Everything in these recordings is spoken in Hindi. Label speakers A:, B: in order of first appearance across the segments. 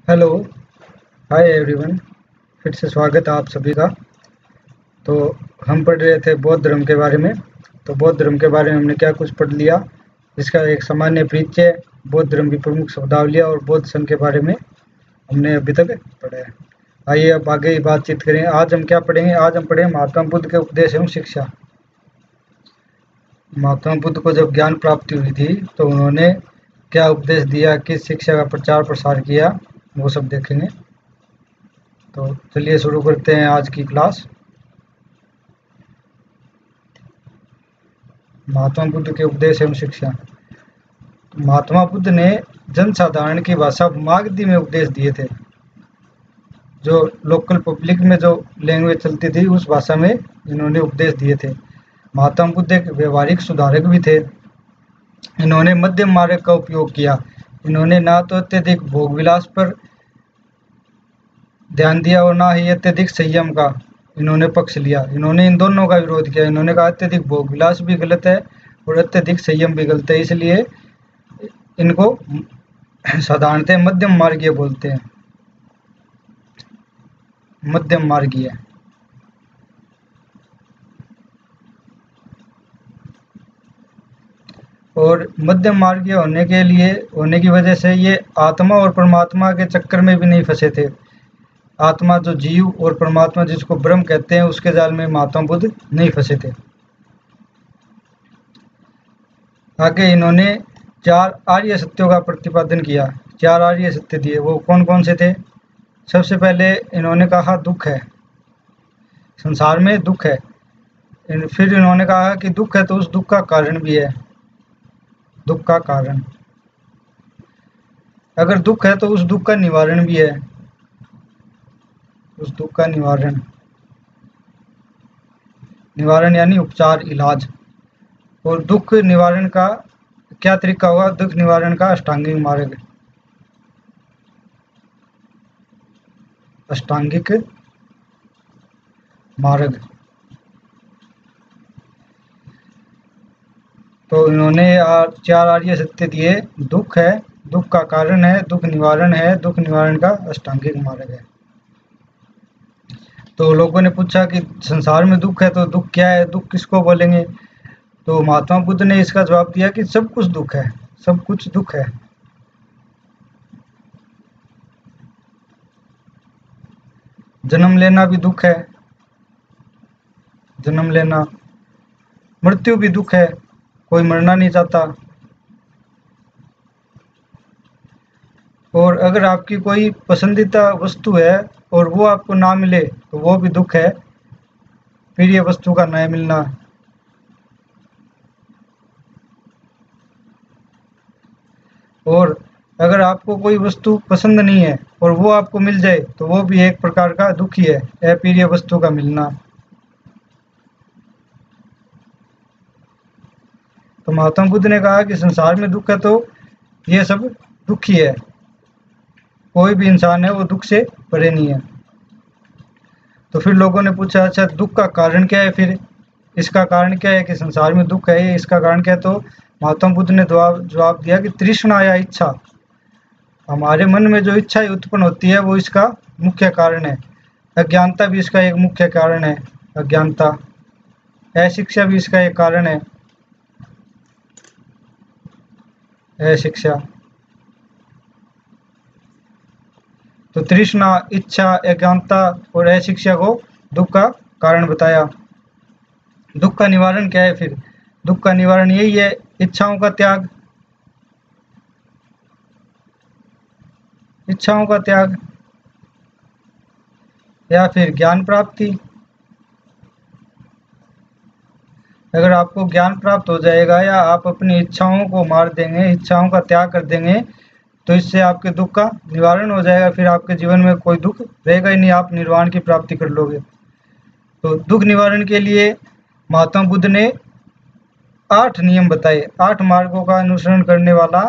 A: Hello, hi everyone. फिर से स्वागत है आप सभी का। तो हम पढ़ रहे थे बौद्ध धर्म के बारे में। तो बौद्ध धर्म के बारे में हमने क्या कुछ पढ़ लिया, इसका एक सामान्य परिचय, बौद्ध धर्म की प्रमुख शब्दावलियाँ और बौद्ध संघ के बारे में हमने अभी तक पढ़ा है। आइए अब आगे ही बातचीत करें। आज हम क्या पढ़ेंगे? आज हम पढ़ेंगे महात्मा बुद्ध के उपदेश एवं शिक्षा। महात्मा बुद्ध को जब ज्ञान प्राप्ति हुई थी तो उन्होंने क्या उपदेश दिया, किस शिक्षा का प्रचार प्रसार किया, वो सब देखेंगे। तो चलिए शुरू करते हैं आज की क्लास। महात्मा बुद्ध के उपदेश एवं शिक्षा। महात्मा बुद्ध ने जनसाधारण की भाषा मागधी में उपदेश दिए थे। जो लोकल पब्लिक में जो लैंग्वेज चलती थी उस भाषा में इन्होंने उपदेश दिए थे। महात्मा बुद्ध एक व्यवहारिक सुधारक भी थे। इन्होंने मध्यम मार्ग का उपयोग किया। इन्होंने ना तो अत्यधिक भोग विलास पर ध्यान दिया और ना ही अत्यधिक संयम का इन्होंने पक्ष लिया। इन्होंने इन दोनों का विरोध किया। इन्होंने कहा अत्यधिक भोग विलास भी गलत है और अत्यधिक संयम भी गलत है, इसलिए इनको साधारणतः मध्यम मार्गीय बोलते हैं। मध्यम मार्गीय। और मध्यम मार्गीय होने की वजह से ये आत्मा और परमात्मा के चक्कर में भी नहीं फंसे थे। आत्मा जो जीव और परमात्मा जिसको ब्रह्म कहते हैं उसके जाल में महात्मा बुद्ध नहीं फंसे थे। आगे इन्होंने 4 आर्य सत्यों का प्रतिपादन किया। 4 आर्य सत्य दिए। वो कौन कौन से थे? सबसे पहले इन्होंने कहा दुख है, संसार में दुख है। फिर इन्होंने कहा कि दुख है तो उस दुख का कारण भी है। दुख का कारण, अगर दुख है तो उस दुख का निवारण भी है। उस दुख का निवारण, निवारण यानी उपचार, इलाज। और दुख निवारण का क्या तरीका होगा? दुख निवारण का अष्टांगिक मार्ग। अष्टांगिक मार्ग। तो इन्होंने 4 आर्य सत्य दिए। दुख है, दुख का कारण है, दुख निवारण है, दुख निवारण का अष्टांगिक मार्ग है। तो लोगों ने पूछा कि संसार में दुख है तो दुख क्या है, दुख किसको बोलेंगे? तो महात्मा बुद्ध ने इसका जवाब दिया कि सब कुछ दुख है, सब कुछ दुख है। जन्म लेना भी दुख है, जन्म लेना। मृत्यु भी दुख है, कोई मरना नहीं चाहता। और अगर आपकी कोई पसंदीदा वस्तु है और वो आपको ना मिले तो वो भी दुख है, प्रिय वस्तु का न मिलना। और अगर आपको कोई वस्तु पसंद नहीं है और वो आपको मिल जाए तो वो भी एक प्रकार का दुख ही है, अप्रिय वस्तु का मिलना। तो महात्मा बुद्ध ने कहा कि संसार में दुख है तो ये सब दुख ही है। कोई भी इंसान है वो दुख से परे नहीं है। तो फिर लोगों ने पूछा, अच्छा दुख का कारण क्या है? फिर इसका कारण क्या है कि संसार में दुख है, इसका कारण क्या है? तो महात्मा बुद्ध ने जवाब दिया कि तृष्णा या इच्छा। हमारे मन में जो इच्छा उत्पन्न होती है वो इसका मुख्य कारण है। अज्ञानता भी इसका एक मुख्य कारण है। अज्ञानता, अशिक्षा भी इसका एक कारण है। अशिक्षा। तो तृष्णा, इच्छा, अज्ञानता और अशिक्षा को दुख का कारण बताया। दुख का निवारण क्या है? फिर दुख का निवारण यही है, इच्छाओं का त्याग। इच्छाओं का त्याग या फिर ज्ञान प्राप्ति। अगर आपको ज्ञान प्राप्त हो जाएगा या आप अपनी इच्छाओं को मार देंगे, इच्छाओं का त्याग कर देंगे, तो इससे आपके दुख का निवारण हो जाएगा। फिर आपके जीवन में कोई दुख रहेगा ही नहीं, आप निर्वाण की प्राप्ति कर लोगे। तो दुख निवारण के लिए महात्मा बुद्ध ने 8 नियम बताए। 8 मार्गों का अनुसरण करने वाला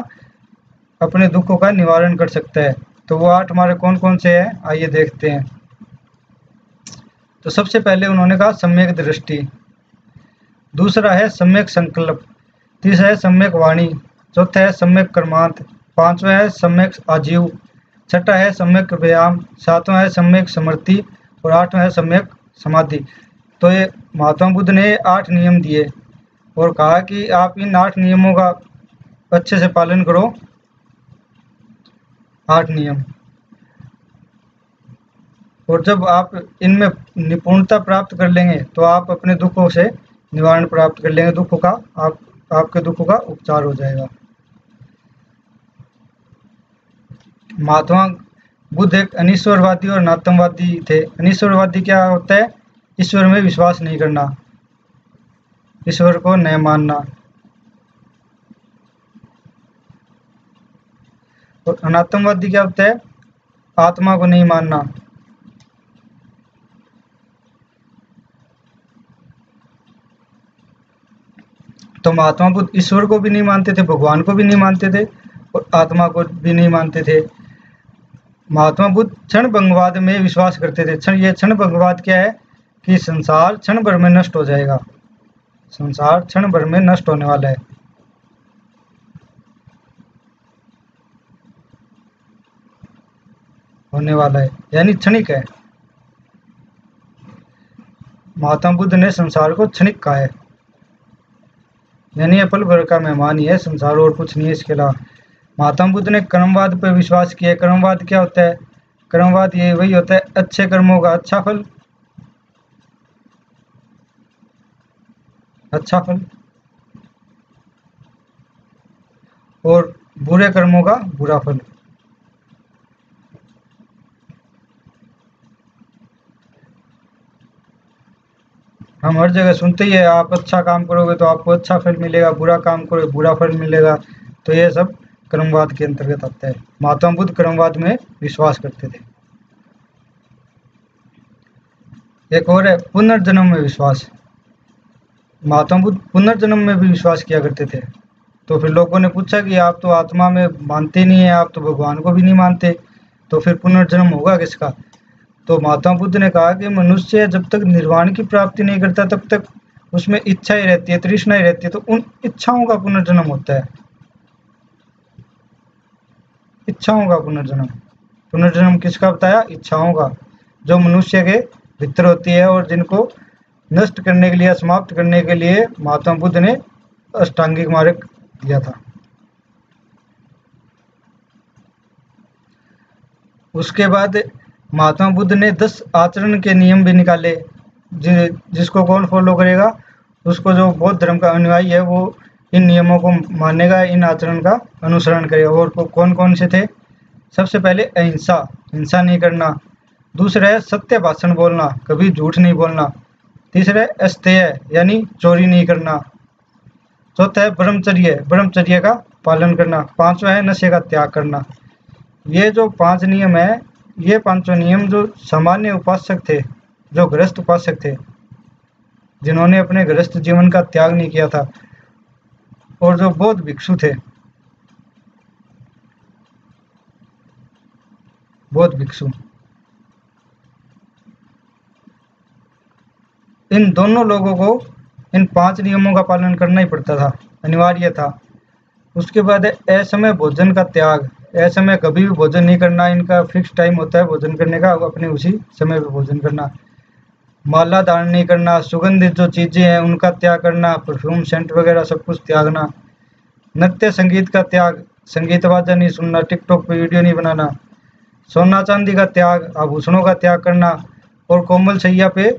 A: अपने दुखों का निवारण कर सकता है। तो वो 8 मार्ग कौन कौन से हैं, आइए देखते हैं। तो सबसे पहले उन्होंने कहा सम्यक दृष्टि। दूसरा है सम्यक संकल्प। तीसरा है सम्यक वाणी। चौथा है सम्यक कर्मांत। पांचवा है सम्यक आजीव। छठा है सम्यक व्यायाम, सातवां है सम्यक स्मृति और आठवां है सम्यक समाधि। तो ये महात्मा बुद्ध ने 8 नियम दिए और कहा कि आप इन 8 नियमों का अच्छे से पालन करो। 8 नियम, और जब आप इनमें निपुणता प्राप्त कर लेंगे तो आप अपने दुखों से निवारण प्राप्त कर लेंगे, दुखों का आपके दुखों का उपचार हो जाएगा। महात्मा बुद्ध एक अनिश्वरवादी और नात्मवादी थे। अनिश्वरवादी क्या होता है? ईश्वर में विश्वास नहीं करना, ईश्वर को नहीं मानना। और अनात्मवादी क्या होता है? आत्मा को नहीं मानना। तो महात्मा बुद्ध ईश्वर को भी नहीं मानते थे, भगवान को भी नहीं मानते थे और आत्मा को भी नहीं मानते थे। महात्मा बुद्ध क्षण भंगवाद में विश्वास करते थे। ये क्षण भंगवाद क्या है? कि संसार क्षण भर में नष्ट हो जाएगा, संसार क्षण भर में नष्ट होने वाला है। यानी क्षणिक है। महात्मा बुद्ध ने संसार को क्षणिक कहा है, यानी ये पल भर का मेहमान ही है संसार, और कुछ नहीं है इसके अलावा। महात्मा बुद्ध ने कर्मवाद पर विश्वास किया। कर्मवाद क्या होता है? कर्मवाद ये वही होता है, अच्छे कर्मों का अच्छा फल, और बुरे कर्मों का बुरा फल। हम हर जगह सुनते ही है, आप अच्छा काम करोगे तो आपको अच्छा फल मिलेगा, बुरा काम करोगे बुरा फल मिलेगा। तो ये सब कर्मवाद के अंतर्गत आता है। महात्मा बुद्ध कर्मवाद में विश्वास करते थे। एक और है पुनर्जन्म में विश्वास। महात्मा बुद्ध पुनर्जन्म में भी विश्वास किया करते थे। तो फिर लोगों ने पूछा कि आप तो आत्मा में मानते नहीं है, आप तो भगवान को भी नहीं मानते, तो फिर पुनर्जन्म होगा किसका? तो महात्मा बुद्ध ने कहा कि मनुष्य जब तक निर्वाण की प्राप्ति नहीं करता तब तक उसमें इच्छा ही रहती है, तृष्णा ही रहती है, तो उन इच्छाओं का पुनर्जन्म होता है। इच्छाओं का पुनर्जन्म। पुनर्जन्म किसका बताया? इच्छाओं का, जो मनुष्य के भीतर होती है और जिनको नष्ट करने के लिए, समाप्त करने के लिए महात्मा बुद्ध ने अष्टांगिक मार्ग दिया था। उसके बाद महात्मा बुद्ध ने 10 आचरण के नियम भी निकाले, जिसको कौन फॉलो करेगा? उसको जो बौद्ध धर्म का अनुयायी है वो इन नियमों को मानेगा, इन आचरण का अनुसरण करेगा। और कौन कौन से थे? सबसे पहले अहिंसा, हिंसा नहीं करना। दूसरा है सत्य भाषण बोलना, कभी झूठ नहीं बोलना। तीसरा है अस्तेय, यानी चोरी नहीं करना। चौथा है ब्रह्मचर्य, ब्रह्मचर्य का पालन करना। पांचवा है नशे का त्याग करना। ये जो 5 नियम है, ये पांचों नियम जो सामान्य उपासक थे, जो गृहस्थ उपासक थे, जिन्होंने अपने गृहस्थ जीवन का त्याग नहीं किया था, और जो बौद्ध भिक्षु थे, बौद्ध भिक्षु, इन दोनों लोगों को इन 5 नियमों का पालन करना ही पड़ता था, अनिवार्य था। उसके बाद है असमय भोजन का त्याग। असमय कभी भी भोजन नहीं करना, इनका फिक्स टाइम होता है भोजन करने का, अपने उसी समय पे भोजन करना। माला धारण नहीं करना, सुगंधित जो चीज़ें हैं उनका त्याग करना, परफ्यूम सेंट वगैरह सब कुछ त्यागना। नृत्य संगीत का त्याग, संगीत वाद्य नहीं सुनना, टिकटॉक पे वीडियो नहीं बनाना। सोना चांदी का त्याग, आभूषणों का त्याग करना, और कोमल शैया पे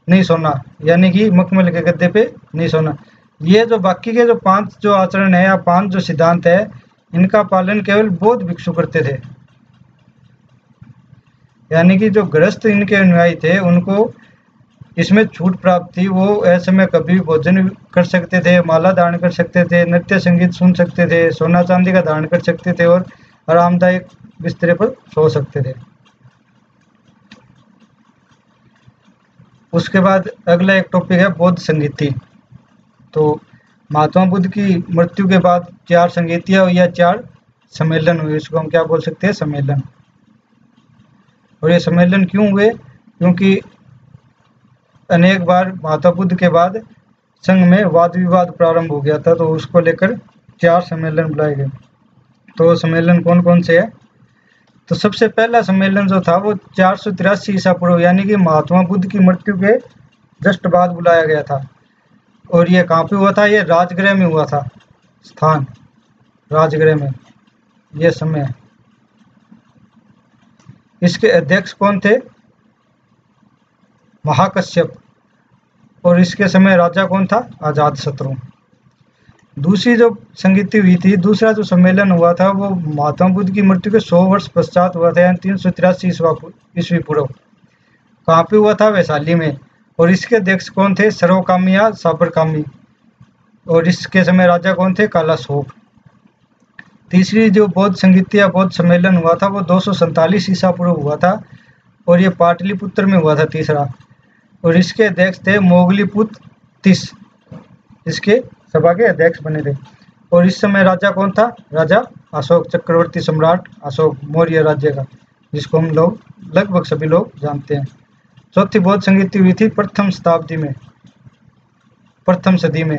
A: नहीं सोना, यानी कि मखमल के गद्दे पे नहीं सोना। ये जो बाकी के जो 5 जो आचरण है या 5 जो सिद्धांत है, इनका पालन केवल बौद्ध भिक्षु करते थे। यानी कि जो गृहस्थ इनके अनुयायी थे उनको इसमें छूट प्राप्त थी। वो ऐसे में कभी भोजन कर सकते थे, माला धारण कर सकते थे, नृत्य संगीत सुन सकते थे, सोना चांदी का धारण कर सकते थे, और आरामदायक बिस्तरे पर सो सकते थे। उसके बाद अगला एक टॉपिक है बौद्ध संगीति। तो महात्मा बुद्ध की मृत्यु के बाद 4 संगीतियाँ या 4 सम्मेलन हुए, इसको हम क्या बोल सकते हैं? सम्मेलन। और ये सम्मेलन क्यों हुए? क्योंकि अनेक बार महात्मा बुद्ध के बाद संघ में वाद विवाद प्रारंभ हो गया था, तो उसको लेकर 4 सम्मेलन बुलाए गए। तो सम्मेलन कौन कौन से है? तो सबसे पहला सम्मेलन जो था वो 483 ईसा पूर्व यानी कि महात्मा बुद्ध की मृत्यु के जस्ट बाद बुलाया गया था। और ये कहाँ पे हुआ था? ये राजगृह में हुआ था। स्थान राजगृह में, ये समय। इसके अध्यक्ष कौन थे? महाकश्यप। और इसके समय राजा कौन था? अजातशत्रु। दूसरी जो संगीति हुई थी, दूसरा जो सम्मेलन हुआ था वो महात्मा बुद्ध की मृत्यु के 100 वर्ष पश्चात हुआ था, यानी 383 ईस्वी पूर्व। कहाँ पे हुआ था? वैशाली में। और इसके अध्यक्ष कौन थे? सर्वकामी या साबरकामी। और इसके समय राजा कौन थे? कालाशोक। तीसरी जो बौद्ध संगीति या बौद्ध सम्मेलन हुआ था वो 247 ईसा पूर्व हुआ था, और ये पाटलिपुत्र में हुआ था तीसरा। और इसके अध्यक्ष थे मोगलीपुत्र तीस, इसके सभा के अध्यक्ष बने थे। और इस समय राजा कौन था? राजा अशोक, चक्रवर्ती सम्राट अशोक, मौर्य राज्य का, जिसको हम लोग लगभग सभी लोग जानते हैं। चौथी बौद्ध संगीति हुई थी प्रथम शताब्दी में, प्रथम सदी में।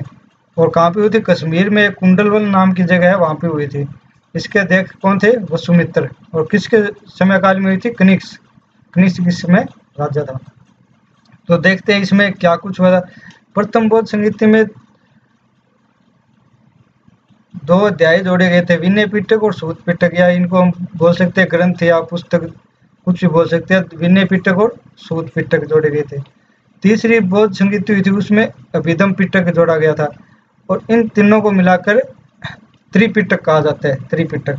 A: और कहाँ पे हुई थी? कश्मीर में एक कुंडलवल नाम की जगह है, वहाँ पे हुई थी। इसके अध्यक्ष कौन थे? वसुमित्र। और किसके समय काल में हुई थी? कनिष्क। कनिष्क किस समय राजा था। तो देखते हैं इसमें क्या कुछ हुआ था। प्रथम बौद्ध संगीति में 2 अध्याय जोड़े गए थे, विनय पिटक और सूत पिटक, या इनको हम बोल सकते हैं ग्रंथ या पुस्तक, कुछ भी बोल सकते हैं। विनय पिटक और सूत पिटक जोड़े गए थे। तीसरी बौद्ध संगीति हुई थी, उसमें अभिधम पिटक जोड़ा गया था। और इन तीनों को मिलाकर त्रिपिटक कहा जाता है। त्रिपिटक।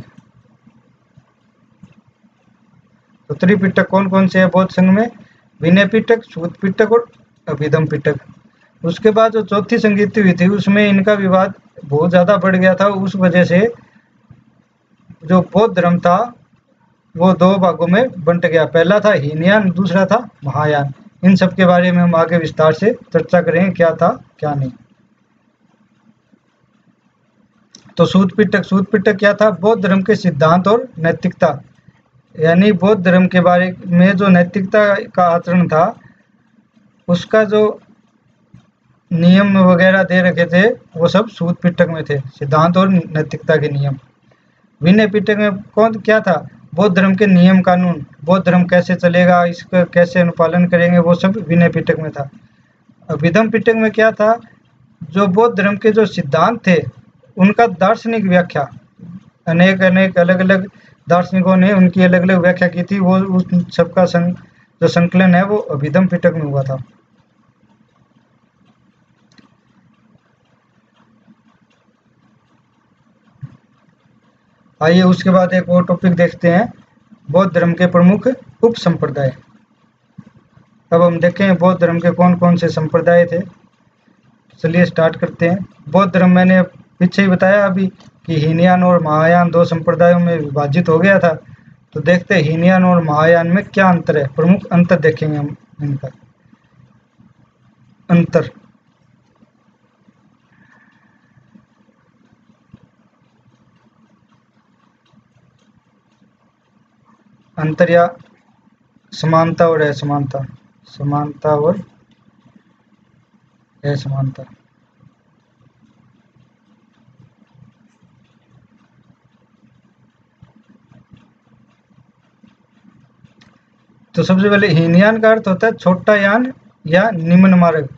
A: तो त्रिपिटक कौन कौन से है बौद्ध संघ में? विनय पिटक, सूत पिटक और अभिधम पिटक। उसके बाद जो चौथी संगीति हुई थी उसमें इनका विवाद बहुत ज्यादा बढ़ गया था। उस वजह से जो बौद्ध धर्म था वो 2 भागों में बंट गया। पहला था हीनयान, दूसरा था महायान। इन सब के बारे में हम आगे विस्तार से चर्चा करेंगे, क्या था क्या नहीं। तो सूत पिटक क्या था? बौद्ध धर्म के सिद्धांत और नैतिकता, यानी बौद्ध धर्म के बारे में जो नैतिकता का आचरण था, उसका जो नियम वगैरह दे रखे थे वो सब सूत पिटक में थे, सिद्धांत और नैतिकता के नियम। विनय पिटक में कौन क्या था? बौद्ध धर्म के नियम कानून, बौद्ध धर्म कैसे चलेगा, इसका कैसे अनुपालन करेंगे, वो सब विनय पिटक में था। अभिधम पिटक में क्या था? जो बौद्ध धर्म के जो सिद्धांत थे उनका दार्शनिक व्याख्या, अनेक अनेक अलग अलग दार्शनिकों ने उनकी अलग अलग व्याख्या की थी, वो उस सबका जो संकलन है वो अभिधम पिटक में हुआ था। आइए उसके बाद एक और टॉपिक देखते हैं, बौद्ध धर्म के प्रमुख उप संप्रदाय। अब हम देखें बौद्ध धर्म के कौन कौन से संप्रदाय थे। चलिए स्टार्ट करते हैं। बौद्ध धर्म मैंने पीछे ही बताया अभी कि हीनयान और महायान 2 संप्रदायों में विभाजित हो गया था। तो देखते हैं हीनयान और महायान में क्या अंतर है, प्रमुख अंतर देखेंगे हम इनका। अंतर अंतर या समानता और असमानता, समानता और असमानता। तो सबसे पहले हीनयान का अर्थ होता है छोटा यान या निम्न मार्ग,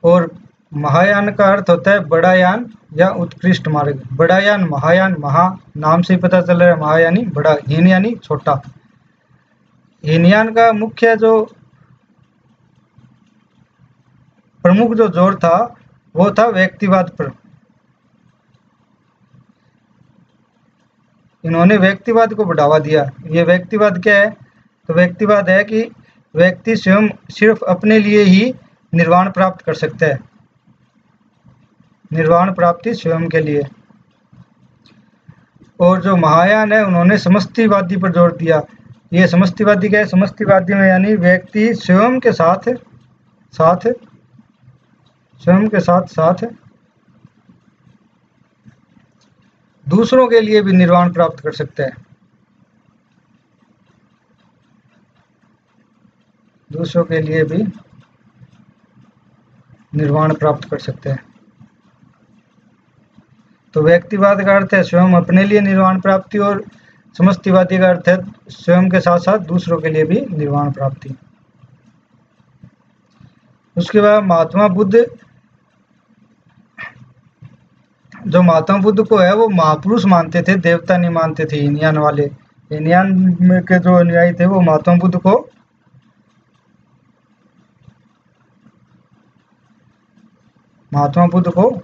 A: और महायान का अर्थ होता है बड़ा यान या उत्कृष्ट मार्ग। बड़ा यान, महायान, महा नाम से ही पता चल रहा है, महायानी बड़ा, हीन यानी छोटा। हीनयान का मुख्य जो प्रमुख जो जोर था वो था व्यक्तिवाद पर। इन्होंने व्यक्तिवाद को बढ़ावा दिया। ये व्यक्तिवाद क्या है? तो व्यक्तिवाद है कि व्यक्ति स्वयं सिर्फ अपने लिए ही निर्वाण प्राप्त कर सकता है, निर्वाण प्राप्ति स्वयं के लिए। और जो महायान है उन्होंने समष्टिवादी पर जोर दिया। ये समष्टिवादी क्या है? समष्टिवादी में यानी व्यक्ति स्वयं के साथ साथ स्वयं के साथ साथ दूसरों के लिए भी निर्वाण प्राप्त कर सकता है, दूसरों के लिए भी निर्वाण प्राप्त कर सकते हैं। तो व्यक्तिवाद का अर्थ है स्वयं अपने लिए निर्वाण प्राप्ति, और समष्टिवादी का अर्थ है स्वयं के साथ साथ दूसरों के लिए भी निर्वाण प्राप्ति। उसके बाद महात्मा बुद्ध, जो महात्मा बुद्ध को है वो महापुरुष मानते थे, देवता नहीं मानते थे। हीनयान वाले, हीनयान में के जो अनुयायी थे वो महात्मा बुद्ध को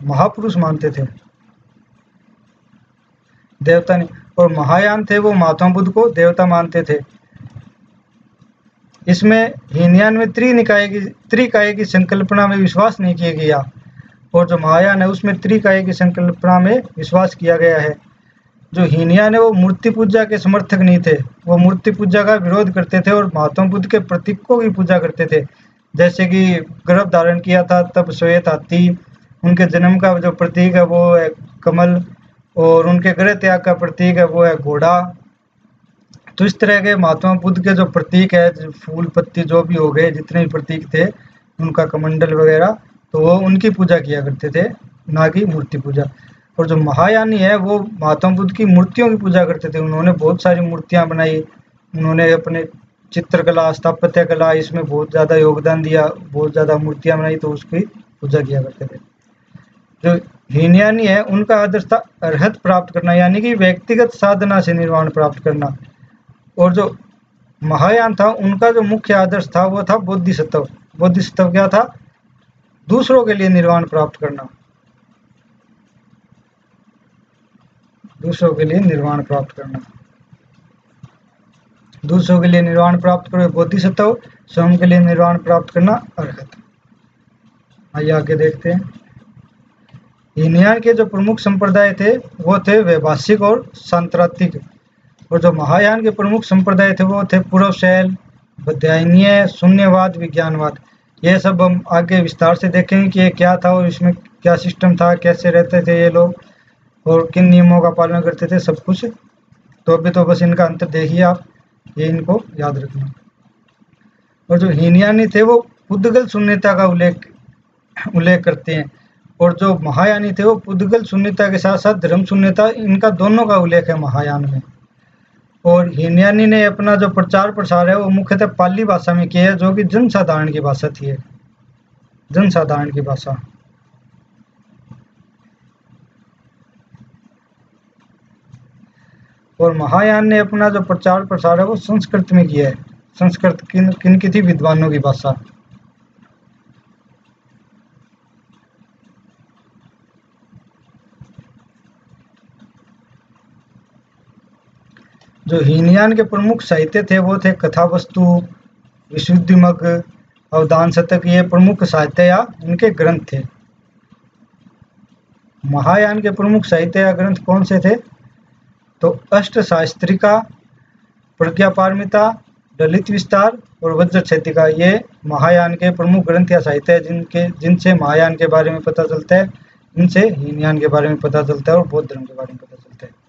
A: महापुरुष मानते थे, देवता नहीं। और महायान थे वो महात्मा बुद्ध को देवता मानते थे। इसमें हीनयान में त्रिकाय की संकल्पना में विश्वास नहीं किया गया, और जो महायान है उसमें त्रिकाय की संकल्पना में विश्वास किया गया है। जो हीनयान है वो मूर्ति पूजा के समर्थक नहीं थे, वो मूर्ति पूजा का विरोध करते थे और महात्मा बुद्ध के प्रतीकों की पूजा करते थे। जैसे कि गर्भ धारण किया था तब श्वेत हाथी, उनके जन्म का जो प्रतीक है वो है कमल, और उनके गृह त्याग का प्रतीक है वो है घोड़ा। तो इस तरह के महात्मा बुद्ध के जो प्रतीक है, जो फूल पत्ती जो भी हो गए, जितने भी प्रतीक थे, उनका कमंडल वगैरह, तो वो उनकी पूजा किया करते थे, ना कि मूर्ति पूजा। और जो महायानी है वो महात्मा बुद्ध की मूर्तियों की पूजा करते थे। उन्होंने बहुत सारी मूर्तियां बनाई, उन्होंने अपने चित्रकला, स्थापत्य कला, इसमें बहुत ज़्यादा योगदान दिया, बहुत ज़्यादा मूर्तियां बनाई, तो उसकी पूजा किया करते थे। जो हीनयानी है उनका आदर्श था अर्हत प्राप्त करना, यानी कि व्यक्तिगत साधना से निर्वाण प्राप्त करना। और जो महायान था उनका जो मुख्य आदर्श था वो था बोधिसत्व। बोधिसत्व क्या था? दूसरों के लिए निर्वाण प्राप्त करना, दूसरों के लिए निर्वाण प्राप्त करना, दूसरों के लिए निर्वाण प्राप्त करो बोधिसत्व, स्वयं के लिए निर्वाण प्राप्त करना अर्हत। आइए आगे देखते हैं। हीनयान के जो प्रमुख संप्रदाय थे वो थे वैभाषिक और सांत्रातिक, और जो महायान के प्रमुख संप्रदाय थे वो थे पूर्वशैल, बध्यायनीय, शून्यवाद, विज्ञानवाद। ये सब हम आगे विस्तार से देखेंगे कि ये क्या था और इसमें क्या सिस्टम था, कैसे रहते थे ये लोग और किन नियमों का पालन करते थे, सब कुछ। तो अभी तो बस इनका अंतर देखिए आप, ये इनको याद रखना। और जो हीनयानी थे वो पुद्गल शून्यता का उल्लेख करते हैं, और जो महायानी थे वो पुद्गल शून्यता के साथ साथ धर्म शून्यता, इनका दोनों का उल्लेख है महायान में। और हीनयानी ने अपना जो प्रचार प्रसार है वो मुख्यतः पाली भाषा में किया है, जो कि जनसाधारण की भाषा थी, जनसाधारण की भाषा। और महायान ने अपना जो प्रचार प्रसार है वो संस्कृत में किया है। संस्कृत किन की थी? विद्वानों की भाषा। जो हीनयान के प्रमुख साहित्य थे वो थे कथा वस्तु, विशुद्धिमग, अवदान शतक, ये प्रमुख साहित्य या इनके ग्रंथ थे। महायान के प्रमुख साहित्य या ग्रंथ कौन से थे? तो अष्ट शास्त्रिका, प्रज्ञापारमिता, ललित विस्तार और वज्रक्षेतिका, ये महायान के प्रमुख ग्रंथ या साहित्य है जिनसे महायान के बारे में पता चलता है, इनसे हीनयान के बारे में पता चलता है और बौद्ध धर्म के बारे में पता चलता है।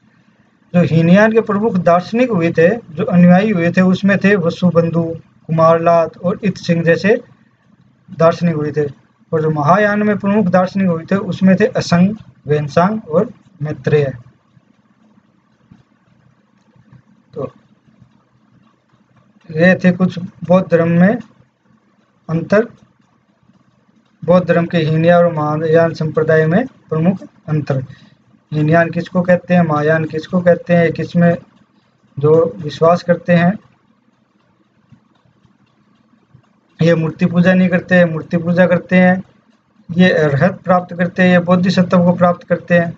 A: जो हीनयान के प्रमुख दार्शनिक हुए थे, जो अनुयायी हुए थे, उसमें थे वसुबंधु, कुमारलात और इत सिंह जैसे दार्शनिक हुए थे। और जो महायान में प्रमुख दार्शनिक हुए थे उसमें थे असंग, वेनसांग और मैत्रेय। तो ये थे कुछ बौद्ध धर्म में अंतर, बौद्ध धर्म के हीनयान और महायान संप्रदाय में प्रमुख अंतर। हीनयान किसको कहते हैं, महायान किसको कहते हैं, किसमें जो विश्वास करते हैं, ये मूर्ति पूजा नहीं करते हैं, मूर्ति पूजा करते हैं, ये अर्हत प्राप्त करते हैं, ये बोधिसत्व को प्राप्त करते हैं।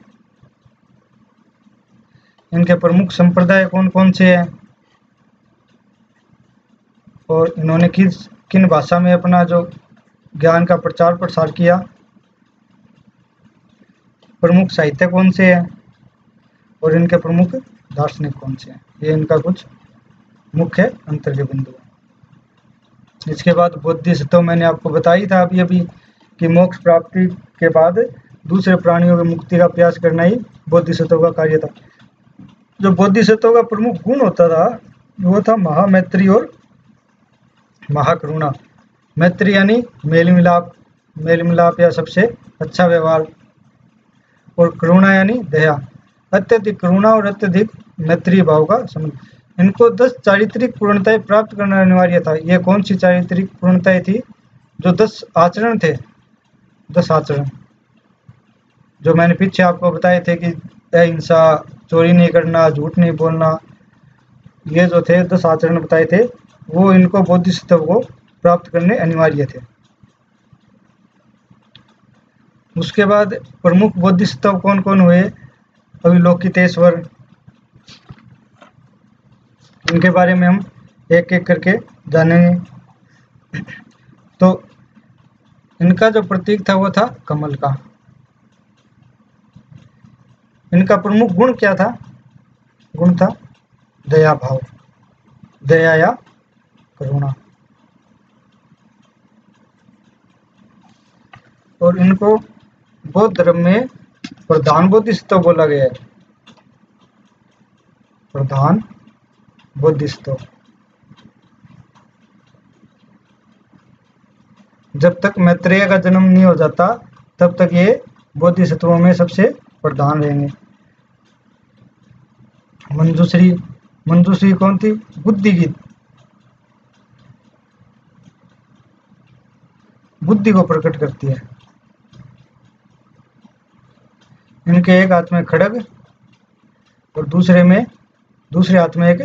A: इनके प्रमुख संप्रदाय कौन कौन से हैं और इन्होंने किन भाषा में अपना जो ज्ञान का प्रचार प्रसार किया, प्रमुख साहित्य कौन से हैं और इनके प्रमुख दार्शनिक कौन से हैं, ये इनका कुछ मुख्य अंतर के बिंदु हैं। इसके बाद बोधिसत्व मैंने आपको बताई था अभी कि मोक्ष प्राप्ति के बाद दूसरे प्राणियों की मुक्ति का प्रयास करना ही बोधिसत्व का कार्य था। जो बोधिसत्व का प्रमुख गुण होता था वो था महामैत्री और महाकरुणा। मैत्री यानी मेल मिलाप या सबसे अच्छा व्यवहार, और करुणा यानी दया। अत्यधिक करुणा और अत्यधिक मैत्री भाव का संबंध। इनको 10 चारित्रिक पूर्णताएं प्राप्त करना अनिवार्य था। ये कौन सी चारित्रिक पूर्णताएं थी? जो 10 आचरण थे, 10 आचरण जो मैंने पीछे आपको बताए थे कि अहिंसा, चोरी नहीं करना, झूठ नहीं बोलना, ये जो थे 10 आचरण बताए थे, वो इनको बोधिसत्व को प्राप्त करने अनिवार्य थे। उसके बाद प्रमुख बोधिसत्व कौन कौन हुए? अविलोकितेश्वर, इनके बारे में हम एक एक करके जानेंगे। तो इनका जो प्रतीक था वो था कमल का। इनका प्रमुख गुण क्या था? गुण था दया भाव, दया या करुणा। और इनको बौद्ध धर्म में प्रधान बोधिसत्व बोला गया है, प्रधान बोधिसत्व। जब तक मैत्रेय का जन्म नहीं हो जाता तब तक ये बोधिसत्वों में सबसे प्रधान रहेंगे। मंजूश्री, मंजूश्री कौन थी? बुद्धि की, बुद्धि को प्रकट करती है। इनके एक हाथ में खड्ग और दूसरे हाथ में एक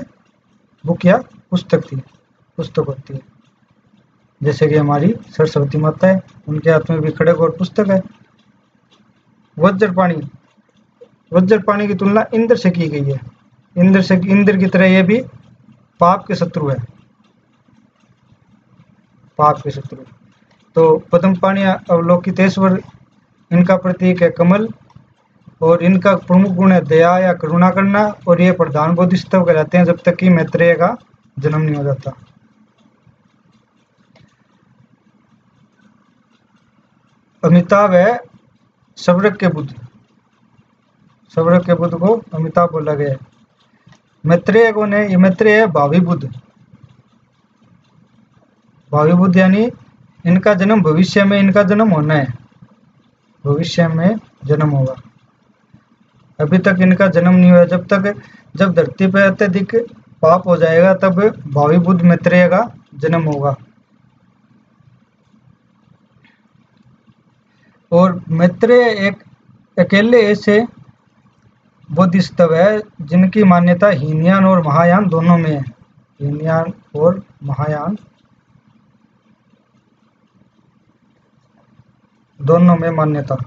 A: बुक या पुस्तक थी, पुस्तक होती है। जैसे कि हमारी सरस्वती माता है, उनके हाथ में भी खड्ग और पुस्तक है। वज्रपाणी, वज्रपाणी की तुलना इंद्र से की गई है। इंद्र की तरह ये भी पाप के शत्रु है, पाप के शत्रु। तो पद्मपाणि अवलोकितेश्वर, इनका प्रतीक है कमल और इनका प्रमुख गुण है दया या करुणा करना, और ये प्रधान बोधिसत्व कहलाते हैं जब तक कि मैत्रेय का जन्म नहीं हो जाता। अमिताभ है शबरक के बुद्ध, शबरक के बुद्ध को अमिताभ बोला गया है। मैत्रेय कौन है? ये मैत्रेय है भावी बुद्ध। भावी बुद्ध यानी इनका जन्म भविष्य में, इनका जन्म होना है, भविष्य में जन्म होगा। अभी तक इनका जन्म नहीं हुआ। जब धरती पर अत्यधिक पाप हो जाएगा तब भावी बुद्ध मैत्रेय का जन्म होगा। और मैत्रेय एक अकेले ऐसे बोधिसत्व है जिनकी मान्यता हीनयान और महायान दोनों में है। हीनयान और महायान दोनों में मान्यता।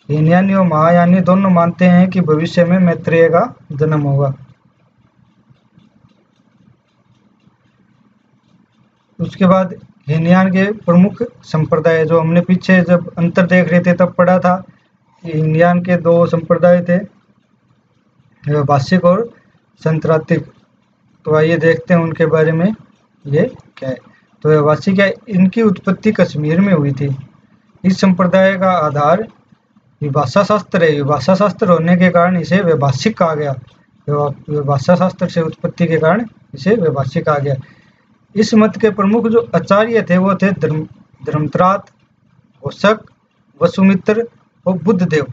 A: हीनयानी और महायानी दोनों मानते हैं कि भविष्य में मैत्रेय का जन्म होगा। उसके बाद हीनयान के प्रमुख संप्रदाय, जो हमने पीछे जब अंतर देख रहे थे तब पढ़ा था, हीनयान के 2 संप्रदाय थे, वैभाषिक और संत्रातिक। तो आइए देखते हैं उनके बारे में ये क्या है। तो वैभाषिक है, इनकी उत्पत्ति कश्मीर में हुई थी। इस संप्रदाय का आधार विभाषा शास्त्र है। विभाषा शास्त्र होने के कारण इसे वैभाषिक कहा गया। विभाषा शास्त्र से उत्पत्ति के कारण इसे वैभाषिक कहा गया। इस मत के प्रमुख जो आचार्य थे वो थे धर्मत्रात, वशक, वसुमित्र और बुद्धदेव।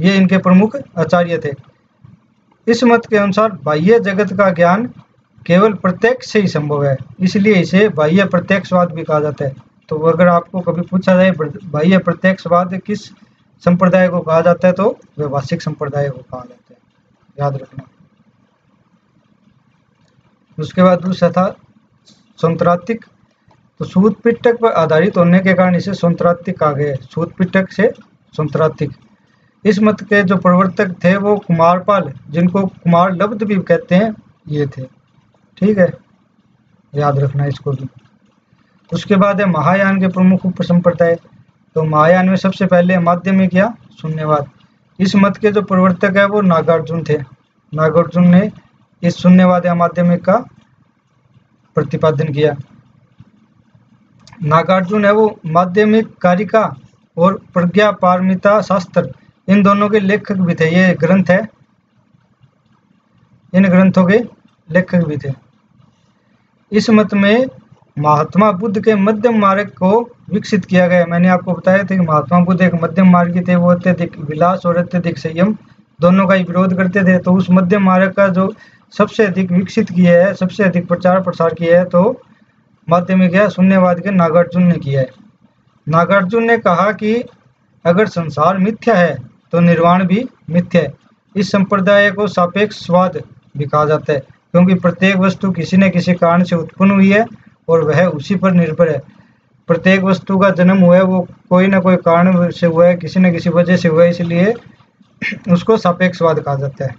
A: ये इनके प्रमुख आचार्य थे। इस मत के अनुसार बाह्य जगत का ज्ञान केवल प्रत्यक्ष से ही संभव है, इसलिए इसे बाह्य प्रत्यक्षवाद भी कहा जाता है। तो अगर आपको कभी पूछा जाए बाह्य प्रत्यक्षवाद किस संप्रदाय को कहा जाता है, तो वैभाषिक संप्रदाय को कहा जाता है, याद रखना। उसके बाद दूसरा था संत्रातिक। तो सूत पिटक पर आधारित होने के कारण इसे संत्रातिक कहा गया है। सूत पिटक से संत्रातिक। इस मत के जो प्रवर्तक थे वो कुमारपाल, जिनको कुमार लब्ध भी कहते हैं, ये थे। ठीक है, याद रखना इसको भी। उसके बाद है महायान के प्रमुख उपसंप्रदाय। तो महायान में सबसे पहले माध्यमिक या शून्यवाद। इस मत के जो प्रवर्तक है वो नागार्जुन थे। नागार्जुन ने इस शून्यवाद या माध्यमिक का प्रतिपादन किया। नागार्जुन है वो माध्यमिक कारिका और प्रज्ञा पारमिता शास्त्र, इन दोनों के लेखक भी थे। ये ग्रंथ है, इन ग्रंथों के लेखक भी थे। इस मत में महात्मा बुद्ध के मध्यम मार्ग को विकसित किया गया। मैंने आपको बताया था कि महात्मा बुद्ध एक मध्यम मार्गी थे, वो अत्यधिक विलास और अत्यधिक संयम दोनों का ही विरोध करते थे। तो उस मध्यम मार्ग का जो सबसे अधिक विकसित किया है, सबसे अधिक प्रचार प्रसार किया है, तो माध्यमिक या शून्यवाद के नागार्जुन ने किया है। नागार्जुन ने कहा कि अगर संसार मिथ्या है तो निर्वाण भी मिथ्या है। इस संप्रदाय को सापेक्षवाद भी कहा जाता है, क्योंकि प्रत्येक वस्तु किसी न किसी कारण से उत्पन्न हुई है और वह उसी पर निर्भर है। प्रत्येक वस्तु का जन्म हुआ है वो कोई ना कोई कारण से हुआ है, किसी न किसी वजह से हुआ है, इसलिए उसको सापेक्षवाद कहा जाता है।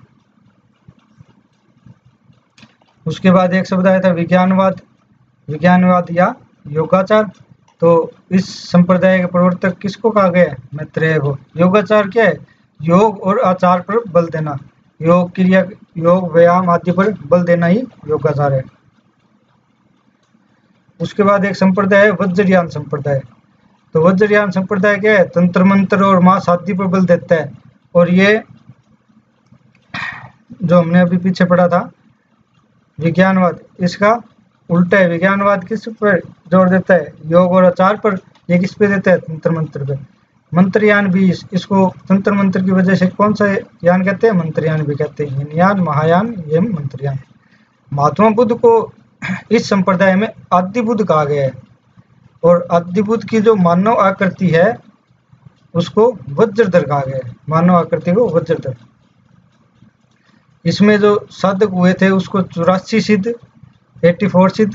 A: उसके बाद एक शब्द आया था विज्ञानवाद, विज्ञानवाद या योगाचार। तो इस संप्रदाय के प्रवर्तक किसको कहा गया है? मैत्रेय को। योगाचार क्या है? योग और आचार पर बल देना, योग क्रिया, योग व्यायाम आदि पर बल देना ही योगाचार है। उसके बाद एक संप्रदाय है वज्रयान संप्रदाय। तो वज्रयान संप्रदाय क्या है? तंत्र मंत्र और मां शादी पर बल देता है। और ये जो हमने अभी पीछे पढ़ा था विज्ञानवाद, इसका उल्टा है। विज्ञानवाद किस पर जोर देता है? योग और आचार पर। ये किस पे देता है? तंत्र मंत्र पे। मंत्रयान भी इसको तंत्र मंत्र की वजह से कौन सा यान कहते हैं? मंत्रयान भी कहते हैं। हिनयान, महायान, यम, मंत्रयान। महात्मा बुद्ध को इस संप्रदाय में आदि बुद्ध कहा गया है। और आदि बुद्ध की जो मानव आकृति है उसको वज्रधर कहा गया है। मानव आकृति को वज्रधर। इसमें जो साधक हुए थे उसको 84 सिद्ध, 84 सिद्ध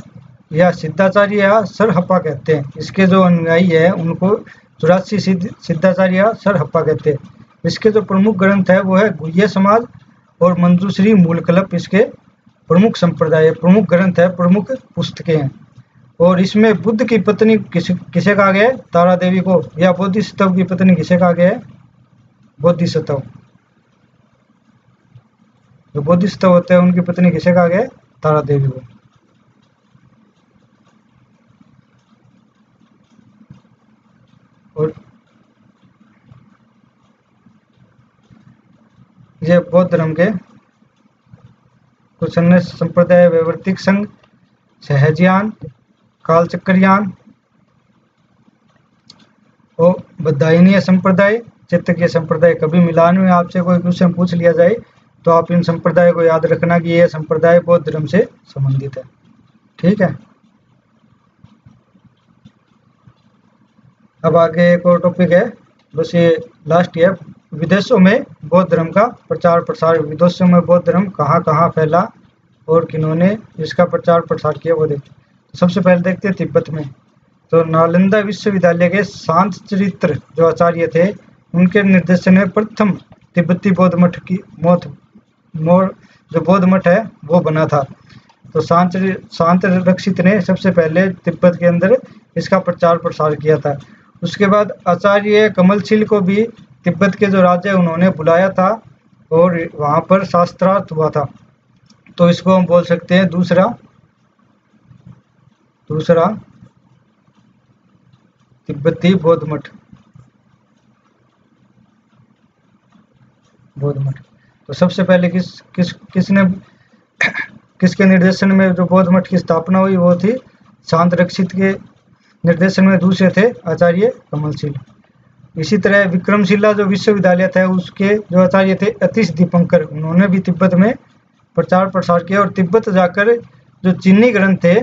A: या सिद्धाचार्य या सरहप्पा कहते हैं। इसके जो अनुयायी है उनको 84 सिद्धाचार्य या सरहप्पा कहते हैं। इसके जो प्रमुख ग्रंथ है वो है गुह्य समाज और मंजूश्री मूलकल्प। इसके प्रमुख संप्रदाय, प्रमुख ग्रंथ है, प्रमुख पुस्तकें हैं। और इसमें बुद्ध की पत्नी किसे कहा गया है? तारा देवी को। या बोधिसत्व की पत्नी किसे कहा गया है? बोधिसत्व। जो बोधिसत्व होते हैं उनकी पत्नी किसे कहा गया है? तारा देवी को। और ये बौद्ध धर्म के कुछ अन्य संप्रदाय वैवर्तिक संघ, सहजयान, कालचक्रयान और बद्धायनीय संप्रदाय, चित्तकीय संप्रदाय। कभी मिलान में आपसे कोई क्वेश्चन पूछ लिया जाए तो आप इन संप्रदाय को याद रखना कि यह संप्रदाय बौद्ध धर्म से संबंधित है। ठीक है। अब आगे एक और टॉपिक है, बस ये लास्ट है। विदेशों में बौद्ध धर्म का प्रचार प्रसार। विदेशों में बौद्ध धर्म कहाँ कहाँ फैला और किन्होंने इसका प्रचार प्रसार किया वो देखते हैं। सबसे पहले देखते हैं तिब्बत में। तो नालंदा विश्वविद्यालय के शांत चरित्र जो आचार्य थे उनके निर्देशन में प्रथम तिब्बती बौद्ध मठ की जो बौद्ध मठ है वो बना था। तो शांत रक्षित ने सबसे पहले तिब्बत के अंदर इसका प्रचार प्रसार किया था। उसके बाद आचार्य कमलशील को भी तिब्बत के जो राजा उन्होंने बुलाया था और वहाँ पर शास्त्रार्थ हुआ था। तो इसको हम बोल सकते हैं दूसरा तिब्बती बौद्ध मठ। तो सबसे पहले किसके निर्देशन में जो बौद्ध मठ की स्थापना हुई वो थी शांत रक्षित के निर्देशन में। दूसरे थे आचार्य कमलशील। इसी तरह विक्रमशिला जो विश्वविद्यालय था उसके जो आचार्य थे अतिश दीपंकर, उन्होंने भी तिब्बत में प्रचार प्रसार किया और तिब्बत जाकर जो चीनी ग्रंथ थे,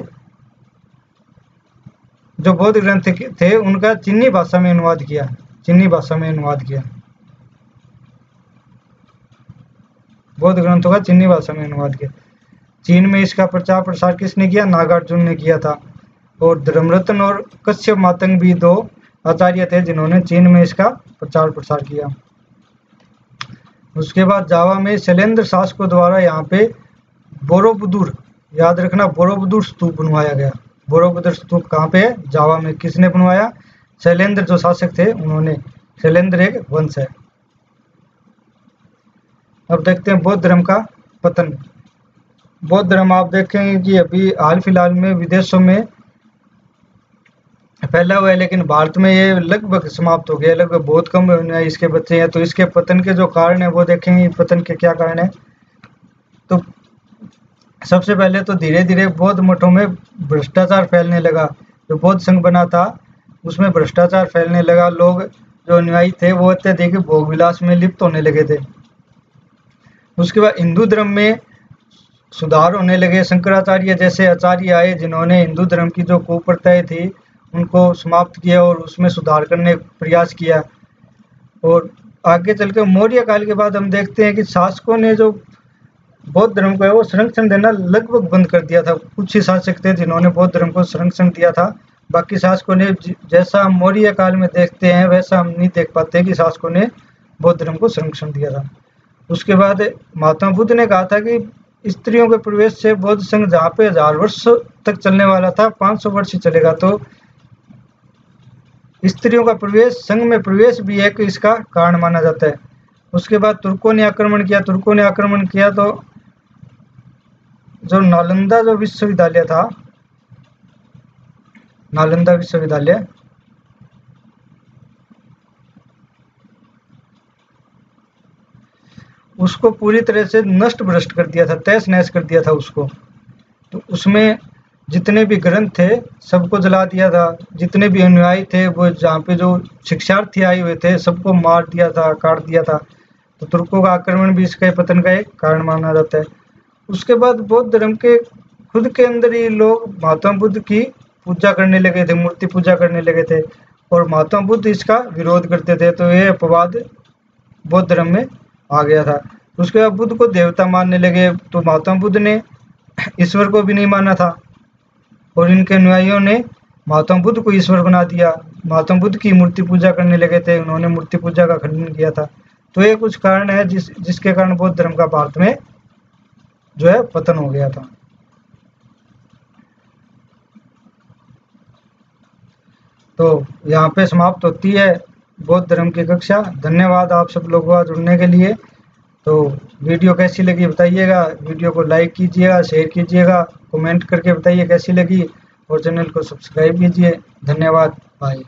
A: जो बौद्ध ग्रंथ थे उनका चीनी भाषा में अनुवाद किया। बौद्ध ग्रंथों का चीनी भाषा में अनुवाद किया। चीन में इसका प्रचार प्रसार किसने किया? नागार्जुन ने किया था। और धर्मरत्न और कश्यप मातंग भी दो आचार्य थे जिन्होंने चीन में इसका प्रचार प्रसार किया। उसके बाद जावा में शैलेंद्र शासकों द्वारा यहाँ पे बोरोबुदुर, याद रखना, बोरोबुदुर स्तूप बनवाया गया। बोरोबुदुर स्तूप कहाँ पे है? जावा में। किसने बनवाया? शैलेंद्र जो शासक थे उन्होंने। शैलेंद्र एक वंश है। अब देखते हैं बौद्ध धर्म का पतन। बौद्ध धर्म आप देखेंगे कि अभी हाल फिलहाल में विदेशों में फैला हुआ है, लेकिन भारत में ये लगभग समाप्त हो गया। लगभग बहुत कम इसके बच्चे हैं। तो इसके पतन के जो कारण है वो देखेंगे, पतन के क्या कारण है। तो सबसे पहले तो धीरे धीरे बौद्ध मठों में भ्रष्टाचार फैलने लगा। जो बौद्ध संघ बना था उसमें भ्रष्टाचार फैलने लगा। लोग जो अनुयायी थे वो अत्यधिक भोग विलास में लिप्त होने लगे थे। उसके बाद हिंदू धर्म में सुधार होने लगे। शंकराचार्य जैसे आचार्य आए जिन्होंने हिंदू धर्म की जो कुप्रथाएं थी उनको समाप्त किया और उसमें सुधार करने का प्रयास किया। और आगे चलकर मौर्य काल के बाद हम देखते हैं कि शासकों ने जो बौद्ध धर्म को है वो संरक्षण देना लगभग बंद कर दिया था। कुछ ही शासक थे जिन्होंने बौद्ध धर्म को संरक्षण दिया था। बाकी शासकों ने जैसा हम मौर्य काल में देखते हैं वैसा हम नहीं देख पाते कि शासकों ने बौद्ध धर्म को संरक्षण दिया था। उसके बाद महात्मा बुद्ध ने कहा था कि स्त्रियों के प्रवेश से बौद्ध संघ जहाँ पे 1000 वर्ष तक चलने वाला था 500 वर्ष ही चलेगा। तो स्त्रियों का प्रवेश, संघ में प्रवेश भी एक इसका कारण माना जाता है। उसके बाद तुर्कों ने आक्रमण किया तो जो नालंदा जो विश्वविद्यालय था, नालंदा विश्वविद्यालय, उसको पूरी तरह से नष्ट भ्रष्ट कर दिया था, तहस नहस कर दिया था उसको। तो उसमें जितने भी ग्रंथ थे सबको जला दिया था। जितने भी अनुयायी थे वो जहाँ पे जो शिक्षार्थी आए हुए थे सबको मार दिया था, काट दिया था। तो तुर्कों का आक्रमण भी इसके पतन का एक कारण माना जाता है। उसके बाद बौद्ध धर्म के खुद के अंदर ही लोग महात्मा बुद्ध की पूजा करने लगे थे, मूर्ति पूजा करने लगे थे और महात्मा बुद्ध इसका विरोध करते थे। तो ये अपवाद बौद्ध धर्म में आ गया था। उसके बाद बुद्ध को देवता मानने लगे। तो महात्मा बुद्ध ने ईश्वर को भी नहीं माना था और इनके अनुयायियों ने महात्मा बुद्ध को ईश्वर बना दिया। महात्मा बुद्ध की मूर्ति पूजा करने लगे थे, उन्होंने मूर्ति पूजा का खंडन किया था। तो ये कुछ कारण है जिसके कारण बौद्ध धर्म का भारत में जो है पतन हो गया था। तो यहाँ पे समाप्त होती है बौद्ध धर्म की कक्षा। धन्यवाद आप सब लोगों का जुड़ने के लिए। तो वीडियो कैसी लगी बताइएगा, वीडियो को लाइक कीजिएगा, शेयर कीजिएगा, कमेंट करके बताइए कैसी लगी और चैनल को सब्सक्राइब कीजिए। धन्यवाद, बाय।